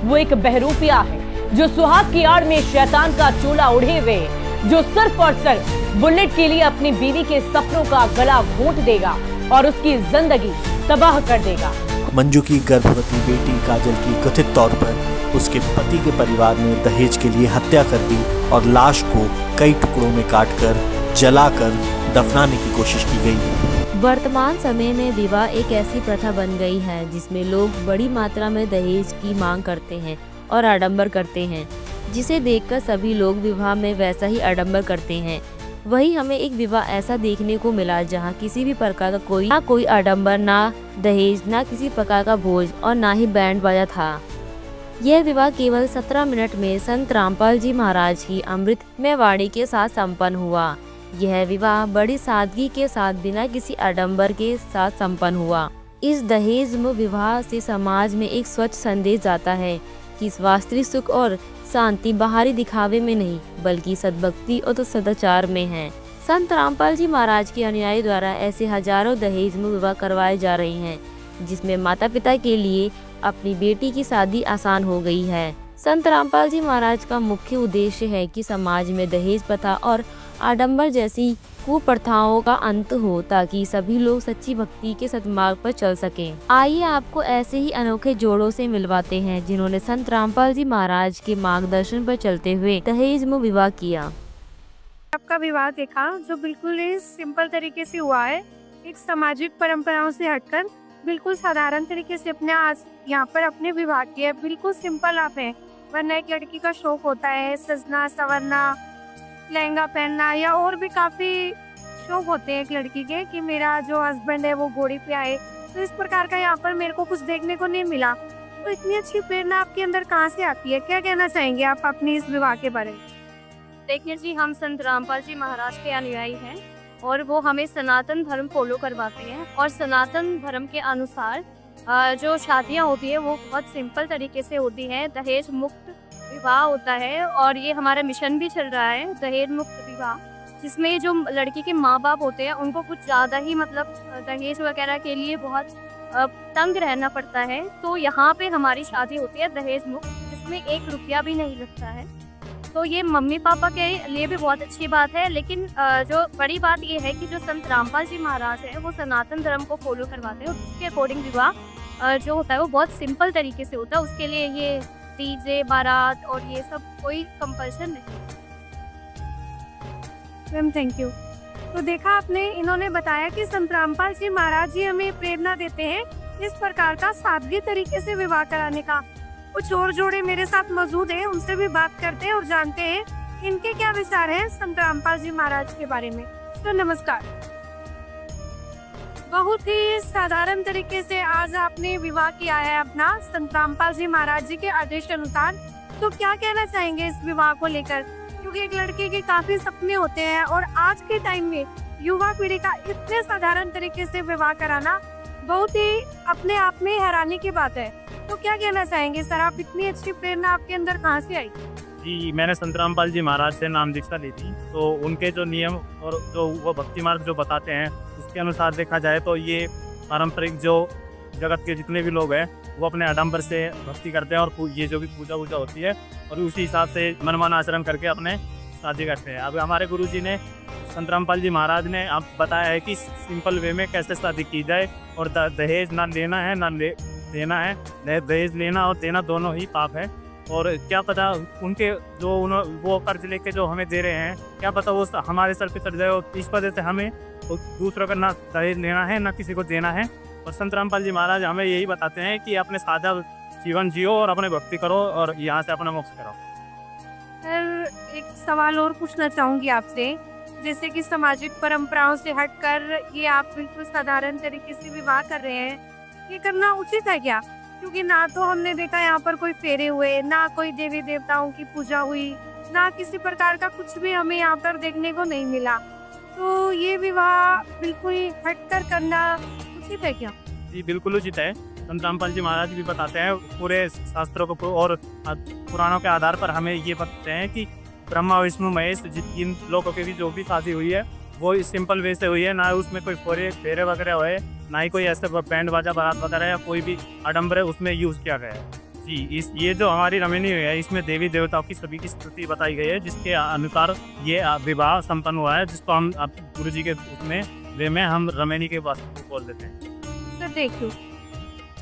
वो एक बहरूपिया है जो सुहाग की आड़ में शैतान का चोला उड़े हुए, जो सिर्फ और सिर्फ बुलेट के लिए अपनी बीवी के सपनों का गला घोंट देगा और उसकी जिंदगी तबाह कर देगा। मंजू की गर्भवती बेटी काजल की कथित तौर पर उसके पति के परिवार ने दहेज के लिए हत्या कर दी और लाश को कई टुकड़ों में काटकर जलाकर दफनाने की कोशिश की गई। वर्तमान समय में विवाह एक ऐसी प्रथा बन गई है जिसमें लोग बड़ी मात्रा में दहेज की मांग करते हैं और आडंबर करते हैं, जिसे देखकर सभी लोग विवाह में वैसा ही आडंबर करते हैं। वही हमें एक विवाह ऐसा देखने को मिला जहां किसी भी प्रकार का कोई आडंबर, ना दहेज, ना किसी प्रकार का भोज और ना ही बैंड बाजा था। यह विवाह केवल 17 मिनट में संत रामपाल जी महाराज की अमृतमय वाणी के साथ संपन्न हुआ। यह विवाह बड़ी सादगी के साथ बिना किसी आडंबर के साथ संपन्न हुआ। इस दहेज विवाह से समाज में एक स्वच्छ संदेश जाता है कि वास्तविक सुख और शांति बाहरी दिखावे में नहीं बल्कि सद्भक्ति और तो सदाचार में है। संत रामपाल जी महाराज के अनुयायी द्वारा ऐसे हजारों दहेज विवाह करवाए जा रहे हैं, जिसमें माता पिता के लिए अपनी बेटी की शादी आसान हो गई है। संत रामपाल जी महाराज का मुख्य उद्देश्य है कि समाज में दहेज प्रथा और आडंबर जैसी कुप्रथाओं का अंत हो, ताकि सभी लोग सच्ची भक्ति के सद्मार्ग पर चल सकें। आइए आपको ऐसे ही अनोखे जोड़ों से मिलवाते हैं जिन्होंने संत रामपाल जी महाराज के मार्गदर्शन पर चलते हुए दहेज विवाह किया। आपका विवाह देखा जो बिल्कुल ही सिंपल तरीके से हुआ है, एक सामाजिक परंपराओं से हटकर बिल्कुल साधारण तरीके से अपने आज यहाँ पर अपने विवाह किया। बिल्कुल सिंपल आप हैं, वरना एक लड़की का शौक होता है सजना संवरना, लहंगा पहनना या और भी काफी शौक होते हैं एक लड़की के कि मेरा जो हस्बैंड है वो घोड़ी पे आए। तो इस प्रकार का यहाँ पर मेरे को कुछ देखने को नहीं मिला। तो इतनी अच्छी प्रेरणा आपके अंदर कहाँ से आती है? क्या कहना चाहेंगे आप अपनी इस विवाह के बारे में? देखिए जी, हम संत रामपाल जी महाराज के अनुयायी हैं और वो हमें सनातन धर्म फॉलो करवाते हैं और सनातन धर्म के अनुसार जो शादियाँ होती है वो बहुत सिंपल तरीके से होती हैं। दहेज मुक्त विवाह होता है और ये हमारा मिशन भी चल रहा है, दहेज मुक्त विवाह, जिसमें जो लड़की के माँ बाप होते हैं उनको कुछ ज़्यादा ही मतलब दहेज वगैरह के लिए बहुत तंग रहना पड़ता है। तो यहाँ पे हमारी शादी होती है दहेज मुक्त, जिसमें 1 रुपया भी नहीं लगता है। तो ये मम्मी पापा के लिए भी बहुत अच्छी बात है। लेकिन जो बड़ी बात ये है कि जो संत रामपाल जी महाराज है वो सनातन धर्म को फॉलो करवाते हैं और उसके अकॉर्डिंग विवाह जो होता है वो बहुत सिंपल तरीके से होता है। उसके लिए ये डीजे बारात और ये सब कोई कंपल्सन नहीं। Ma'am thank you. तो देखा आपने, इन्होंने बताया कि संत रामपाल जी महाराज जी हमें प्रेरणा देते हैं इस प्रकार का सादगी तरीके से विवाह कराने का। कुछ और जोड़े मेरे साथ मौजूद हैं, उनसे भी बात करते हैं और जानते हैं इनके क्या विचार हैं संत रामपाल जी महाराज के बारे में। तो नमस्कार। बहुत ही साधारण तरीके से आज आपने विवाह किया है अपना संत रामपाल जी महाराज जी के आदेश अनुसार। तो क्या कहना चाहेंगे इस विवाह को लेकर? क्योंकि एक लड़के के काफी सपने होते हैं और आज के टाइम में युवा पीढ़ी का इतने साधारण तरीके से विवाह कराना बहुत ही अपने आप में हैरानी की बात है। तो क्या कहना चाहेंगे सर, आप इतनी अच्छी प्रेरणा आपके अंदर कहाँ से आई? जी, मैंने संत रामपाल जी महाराज से नाम दीक्षा ली थी। तो उनके जो नियम और जो वो भक्ति मार्ग जो बताते हैं उसके अनुसार देखा जाए तो ये पारंपरिक जो जगत के जितने भी लोग हैं वो अपने आडंबर से भक्ति करते हैं और ये जो भी पूजा वूजा होती है और उसी हिसाब से मनमाना आचरण करके अपने शादी करते हैं। अब हमारे गुरुजी ने संत रामपाल जी महाराज ने आप बताया है कि सिंपल वे में कैसे शादी की जाए और दहेज ना लेना है ना देना है। दहेज लेना और देना दोनों ही पाप है। और क्या पता उनके जो वो कर्ज लेके जो हमें दे रहे हैं, क्या पता वो हमारे सर पे चढ़ जाए और इस वजह से हमें तो दूसरों का ना दहेज लेना है ना किसी को देना है। और संत रामपाल जी महाराज हमें यही बताते हैं कि अपने सादा जीवन जियो और अपने भक्ति करो और यहाँ से अपना मोक्ष करो। सर एक सवाल और पूछना चाहूँगी आपसे, जैसे कि सामाजिक परंपराओं से हटकर ये आप बिल्कुल साधारण तरीके से विवाह कर रहे हैं, ये करना उचित है क्या? क्योंकि ना तो हमने देखा यहाँ पर कोई फेरे हुए, ना कोई देवी देवताओं की पूजा हुई, ना किसी प्रकार का कुछ भी हमें यहाँ पर देखने को नहीं मिला। तो ये विवाह बिल्कुल हटकर करना उचित है क्या? जी बिल्कुल उचित है। संत रामपाल जी महाराज भी बताते हैं पूरे शास्त्रों को और पुराणों के आधार पर हमें ये बताते हैं कि ब्रह्मा विष्णु महेश इन लोगों की भी जो भी शादी हुई है वो सिंपल वे से हुई है। ना उसमें कोई फेरे वगैरह हुए, ना ही कोई ऐसे बैंड बाजा बारात वगैरह या कोई भी आडंबर उसमें यूज़ किया गया है। जी, ये जो हमारी रमणी है, इसमें देवी देवताओं की सभी की स्तुति बताई गई है, जिसके अनुसार ये विवाह संपन्न हुआ है, जिसको हम अब गुरु जी के उसमें वे में हम रमणी के वास्तु बोल देते हैं। सर देखो,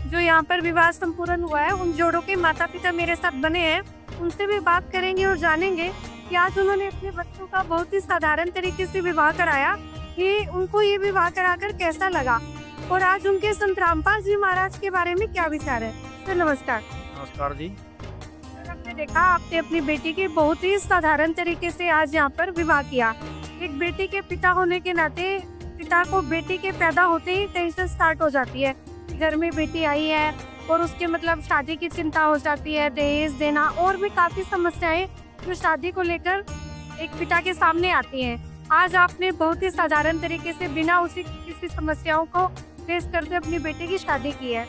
जो यहाँ पर विवाह संपूर्ण हुआ है, उन जोड़ों के माता पिता मेरे साथ बने हैं, उनसे भी बात करेंगे और जानेंगे कि आज उन्होंने अपने बच्चों का बहुत ही साधारण तरीके से विवाह कराया, कि उनको ये विवाह कराकर कैसा लगा, और आज उनके संत रामपाल जी महाराज के बारे में क्या विचार है। सर नमस्कार। नमस्कार जी। सर, आपने देखा, आपने अपनी बेटी के बहुत ही साधारण तरीके से आज यहाँ पर विवाह किया। एक बेटी के पिता होने के नाते पिता को बेटी के पैदा होते ही टेंशन स्टार्ट हो जाती है। घर में बेटी आई है और उसके मतलब शादी की चिंता हो जाती है, दहेज देना और भी काफी समस्याएं जो शादी को लेकर एक पिता के सामने आती हैं। आज आपने बहुत ही साधारण तरीके से बिना उसी किसी समस्याओं को फेस करते अपनी बेटी की शादी की है।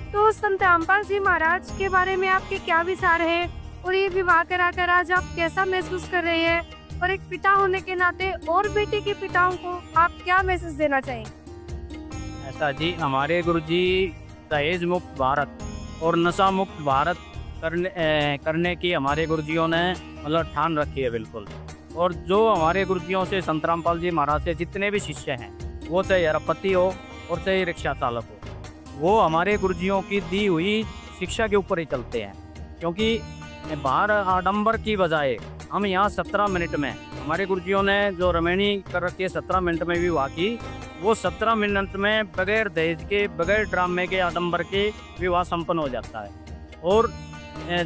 तो संत रामपाल जी महाराज के बारे में आपके क्या विचार हैं, और ये विवाह कराकर आज आप कैसा महसूस कर रहे हैं, और एक पिता होने के नाते और बेटी के पिताओं को आप क्या मैसेज देना चाहेंगे। ऐसा जी, हमारे गुरुजी दहेज मुक्त भारत और नशा मुक्त भारत करने की हमारे गुरुजियों ने मतलब ठान रखी है बिल्कुल। और जो हमारे गुरुजियों से संत रामपाल जी महाराज से जितने भी शिष्य हैं, वो चाहे अरबपति हो और चाहे रिक्शा चालक हो, वो हमारे गुरुजियों की दी हुई शिक्षा के ऊपर ही चलते हैं। क्योंकि बाहर आडंबर की बजाय हम यहाँ 17 मिनट में, हमारे गुरुजियों ने जो रमणी कर रखी है 17 मिनट में भी विवाह की, वो 17 मिनट में बगैर दहेज के, बगैर ड्रामे के, आडंबर के विवाह संपन्न हो जाता है। और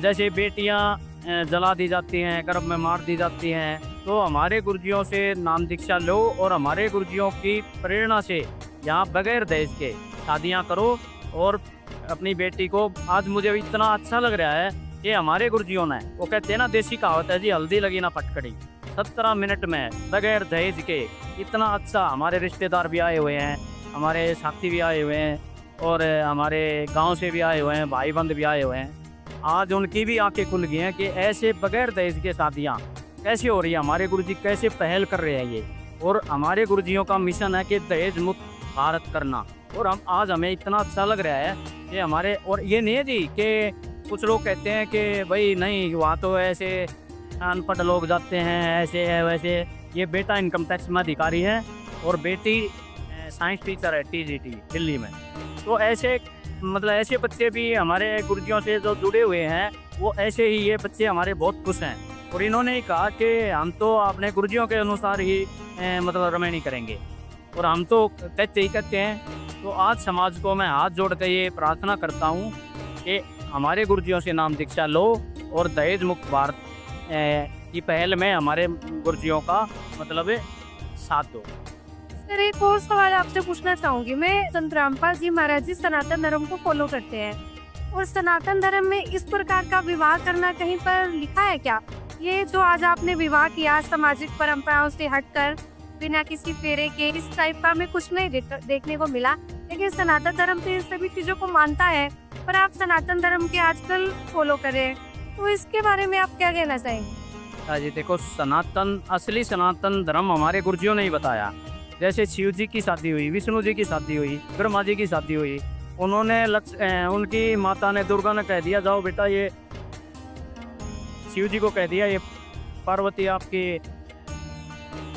जैसे बेटियां जला दी जाती हैं, गर्भ में मार दी जाती हैं, तो हमारे गुरुजियों से नाम दीक्षा लो और हमारे गुरुजियों की प्रेरणा से यहाँ बगैर दहेज के शादियाँ करो। और अपनी बेटी को, आज मुझे इतना अच्छा लग रहा है कि हमारे गुरुजियों ने, वो कहते हैं ना, देसी कहावत है जी, हल्दी लगी ना पटकड़ी, 17 मिनट में बगैर दहेज के इतना अच्छा। हमारे रिश्तेदार भी आए हुए हैं, हमारे साथी भी आए हुए हैं, और हमारे गांव से भी आए हुए हैं, भाई बंद भी आए हुए हैं। आज उनकी भी आंखें खुल गई हैं कि ऐसे बगैर दहेज के शादियाँ कैसे हो रही है, हमारे गुरुजी कैसे पहल कर रहे हैं ये। और हमारे गुरुजियों का मिशन है कि दहेज मुक्त भारत करना। और हमें इतना अच्छा लग रहा है कि हमारे, और ये नहीं है जी कि कुछ लोग कहते हैं कि भाई नहीं, वहाँ तो ऐसे अनपढ़ लोग जाते हैं, ऐसे है वैसे। ये बेटा इनकम टैक्स में अधिकारी है और बेटी साइंस टीचर है TGT दिल्ली में। तो ऐसे मतलब ऐसे बच्चे भी हमारे गुरुजियों से जो जुड़े हुए हैं, वो ऐसे ही ये बच्चे हमारे बहुत खुश हैं। और इन्होंने ही कहा कि हम तो अपने गुरुजियों के अनुसार ही मतलब रमणी करेंगे, और हम तो कहते हैं। तो आज समाज को मैं हाथ जोड़ कर ये प्रार्थना करता हूँ कि हमारे गुरुजियों से नाम दीक्षा लो और दहेज मुक्त भारत की पहल में हमारे गुरुजियों का मतलब साथ दो। सर, एक और सवाल आपसे पूछना चाहूंगी मैं। संत रामपाल जी महाराज जी सनातन धर्म को फॉलो करते हैं, और सनातन धर्म में इस प्रकार का विवाह करना कहीं पर लिखा है क्या? ये जो आज आपने विवाह किया सामाजिक परंपराओं से हटकर, बिना किसी फेरे के, इस टाइप का हमें कुछ नहीं देखने को मिला। लेकिन सनातन धर्म तो इन सभी चीजों को मानता है, पर आप सनातन धर्म के आजकल फॉलो करें, तो इसके बारे में आप क्या कहना चाहेंगे? हाँ जी, देखो, असली सनातन धर्म हमारे गुरुजियों ने ही बताया। जैसे शिव जी की शादी हुई, विष्णु जी की शादी हुई, ब्रह्मा जी की शादी हुई, उन्होंने उनकी माता ने, दुर्गा ने कह दिया, जाओ बेटा, ये शिव जी को कह दिया, ये पार्वती आपकी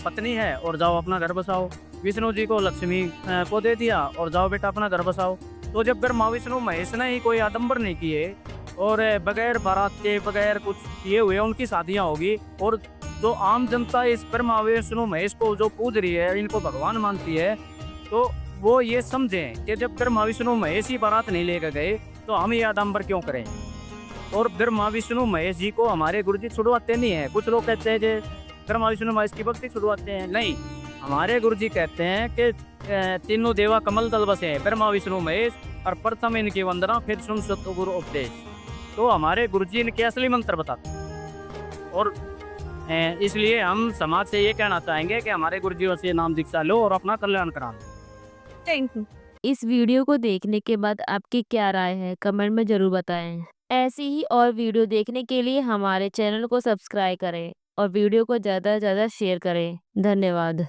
पत्नी है और जाओ अपना घर बसाओ। विष्णु जी को लक्ष्मी को दे दिया और जाओ बेटा अपना घर बसाओ। तो जब ब्रह्मा विष्णु महेश ने ही कोई आडंबर नहीं किए और बगैर बारात के, बगैर कुछ किए हुए उनकी शादियाँ होगी, और जो आम जनता इस ब्रह्मा विष्णु महेश को जो पूज रही है, इनको भगवान मानती है, तो वो ये समझें कि जब ब्रह्मा विष्णु महेश ही बारात नहीं लेकर गए, तो हम ये आडंबर क्यों करें। और ब्रह्मा विष्णु महेश जी को हमारे गुरुजी छुड़वाते नहीं है। कुछ लोग कहते हैं कि ब्रह्मा विष्णु महेश की भक्ति छुड़वाते हैं, नहीं, हमारे गुरुजी कहते हैं कि तीनों देवा कमल दल बसे हैं, ब्रह्मा विष्णु महेश, और प्रथम इनकी वंदना, फिर सुन सतगुरु उपदेश। तो हमारे गुरुजी इनके असली मंत्र बताते हैं। और इसलिए हम समाज से ये कहना चाहेंगे कि हमारे गुरुजियों से नाम दीक्षा लो और अपना कल्याण करा लो। Thank you. इस वीडियो को देखने के बाद आपकी क्या राय है, कमेंट में जरूर बताएं। ऐसी ही और वीडियो देखने के लिए हमारे चैनल को सब्सक्राइब करें और वीडियो को ज़्यादा से ज़्यादा शेयर करें। धन्यवाद।